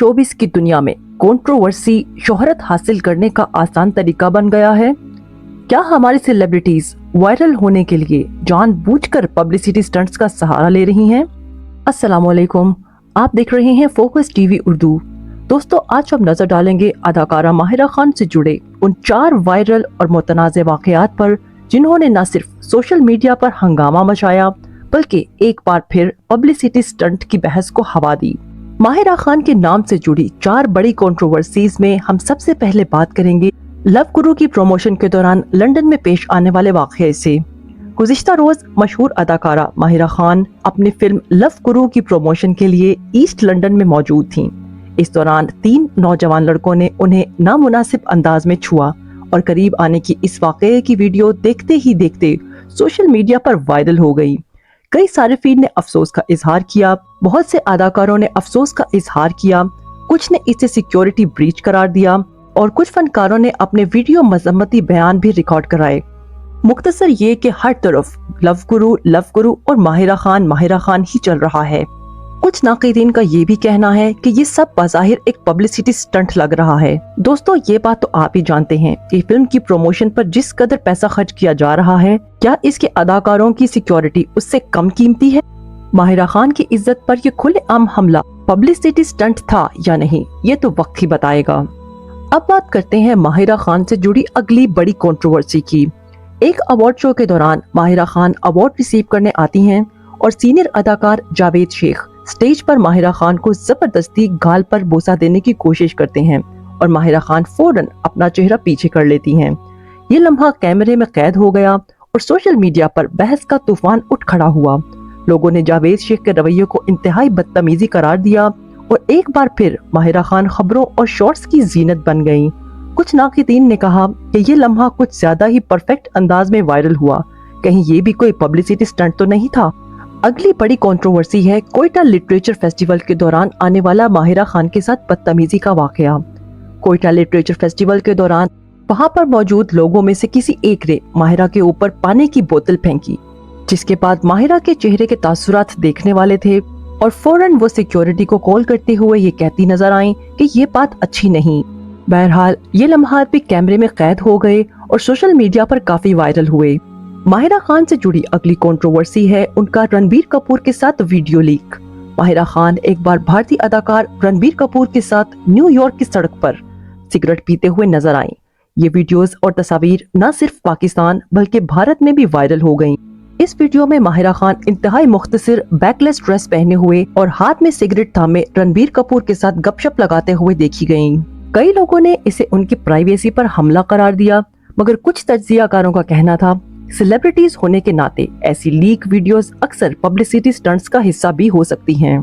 Showbiz की दुनिया में कंट्रोवर्सी शोहरत हासिल करने का आसान तरीका बन गया है? क्या हमारी सेलिब्रिटीज वायरल होने के लिए जानबूझकर पब्लिसिटी स्टंट्स का सहारा ले रही हैं? अस्सलामुअलैकुम, आप देख रहे हैं फोकस टीवी उर्दू। दोस्तों, आज हम नजर डालेंगे अदाकारा माहिरा खान से जुड़े उन 4 वायरल और मुतनाज़ वाक़यात पर जिन्होंने न सिर्फ सोशल मीडिया पर हंगामा मचाया बल्कि एक बार फिर पब्लिसिटी स्टंट की बहस को हवा दी। माहिरा खान के नाम से जुड़ी 4 बड़ी कंट्रोवर्सीज में हम सबसे पहले बात करेंगे लव गुरु की प्रमोशन के दौरान लंदन में पेश आने वाले वाक़ये से। गुज़िश्ता रोज मशहूर अदाकारा माहिरा खान अपनी फिल्म लव गुरु की प्रमोशन के लिए ईस्ट लंदन में मौजूद थीं। इस दौरान 3 नौजवान लड़कों ने उन्हें नामुनासिब अंदाज में छुआ और करीब आने की इस वाक़ये की वीडियो देखते ही देखते सोशल मीडिया पर वायरल हो गई। कई सारिफीन ने अफसोस का इजहार किया, बहुत से अदाकारों ने अफसोस का इजहार किया, कुछ ने इसे सिक्योरिटी ब्रीच करार दिया और कुछ फनकारों ने अपने वीडियो मजम्मती बयान भी रिकॉर्ड कराए। मुख्तसर ये कि हर तरफ लव गुरु और माहिरा खान ही चल रहा है। कुछ नाक़ीदीन का ये भी कहना है कि ये सब बज़ाहिर एक पब्लिसिटी स्टंट लग रहा है। दोस्तों, ये बात तो आप ही जानते हैं कि फिल्म की प्रमोशन पर जिस कदर पैसा खर्च किया जा रहा है, क्या इसके अदाकारों की सिक्योरिटी उससे कम कीमती है? माहिरा खान की इज्जत पर ये खुलेआम हमला पब्लिसिटी स्टंट था या नहीं, ये तो वक्त ही बताएगा। अब बात करते हैं माहिरा खान से जुड़ी अगली बड़ी कंट्रोवर्सी की। एक अवार्ड शो के दौरान माहिरा खान अवार्ड रिसीव करने आती हैं और सीनियर अदाकार जावेद शेख स्टेज पर माहिरा खान को जबरदस्ती गाल पर बोसा देने की कोशिश करते हैं और माहिरा खान फौरन अपना चेहरा पीछे कर लेती हैं। ये लम्हा कैमरे में कैद हो गया और सोशल मीडिया पर बहस का तूफान उठ खड़ा हुआ। लोगों ने जावेद शेख के रवैये को इंतहाई बदतमीजी करार दिया और एक बार फिर माहिरा खान खबरों और शॉर्ट्स की जीनत बन गईं। कुछ नाक़ीदीन ने कहा कि ये लम्हा कुछ ज्यादा ही परफेक्ट अंदाज में वायरल हुआ, कहीं ये भी कोई पब्लिसिटी स्टंट तो नहीं था। अगली बड़ी कंट्रोवर्सी है कोयटा लिटरेचर फेस्टिवल के दौरान आने वाला माहिरा खान के साथ बदतमीजी का वाकया। कोयटा लिटरेचर फेस्टिवल के दौरान वहां पर मौजूद लोगों में से किसी एक ने माहिरा के ऊपर पानी की बोतल फेंकी, जिसके बाद माहिरा के चेहरे के तासुरात देखने वाले थे और फौरन वो सिक्योरिटी को कॉल करते हुए ये कहती नजर आई कि ये बात अच्छी नहीं। बहरहाल ये लम्हात भी कैमरे में कैद हो गए और सोशल मीडिया पर काफी वायरल हुए। माहिरा खान से जुड़ी अगली कंट्रोवर्सी है उनका रणबीर कपूर के साथ वीडियो लीक। माहिरा खान एक बार भारतीय अदाकार रणबीर कपूर के साथ न्यूयॉर्क की सड़क पर सिगरेट पीते हुए नजर आईं। ये वीडियोस और तस्वीर न सिर्फ पाकिस्तान बल्कि भारत में भी वायरल हो गईं। इस वीडियो में माहिरा खान इंतहाई मुख्तसर बैकलेस ड्रेस पहने हुए और हाथ में सिगरेट थामे रणबीर कपूर के साथ गपशप लगाते हुए देखी गयीं। कई लोगों ने इसे उनकी प्राइवेसी पर हमला करार दिया, मगर कुछ तज्जियाकारों का कहना था सेलिब्रिटीज होने के नाते ऐसी लीक वीडियोस अक्सर पब्लिसिटी स्टंट्स का हिस्सा भी हो सकती हैं।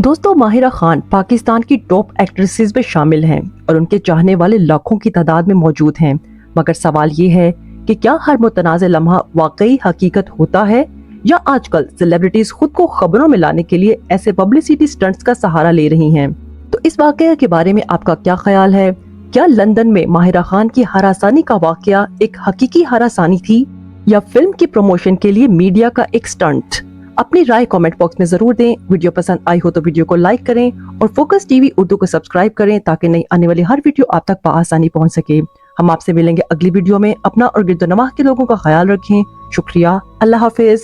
दोस्तों, माहिरा खान पाकिस्तान की टॉप एक्ट्रेसेस में शामिल हैं और उनके चाहने वाले लाखों की तादाद में मौजूद हैं, मगर सवाल ये है कि क्या हर मुतनाज़ लम्हा वाकई हकीकत होता है या आजकल सेलिब्रिटीज खुद को खबरों में लाने के लिए ऐसे पब्लिसिटी स्टंट्स का सहारा ले रही हैं? तो इस वाकये के बारे में आपका क्या ख्याल है? क्या लंदन में माहिरा खान की हरासानी का वाकया एक हकीकी हरासानी थी या फिल्म की प्रमोशन के लिए मीडिया का एक स्टंट? अपनी राय कमेंट बॉक्स में जरूर दें। वीडियो पसंद आई हो तो वीडियो को लाइक करें और फोकस टीवी उर्दू को सब्सक्राइब करें ताकि नई आने वाली हर वीडियो आप तक बआसानी पहुंच सके। हम आपसे मिलेंगे अगली वीडियो में। अपना और गिरदोनवाह के लोगों का ख्याल रखें। शुक्रिया। अल्लाह हाफिज।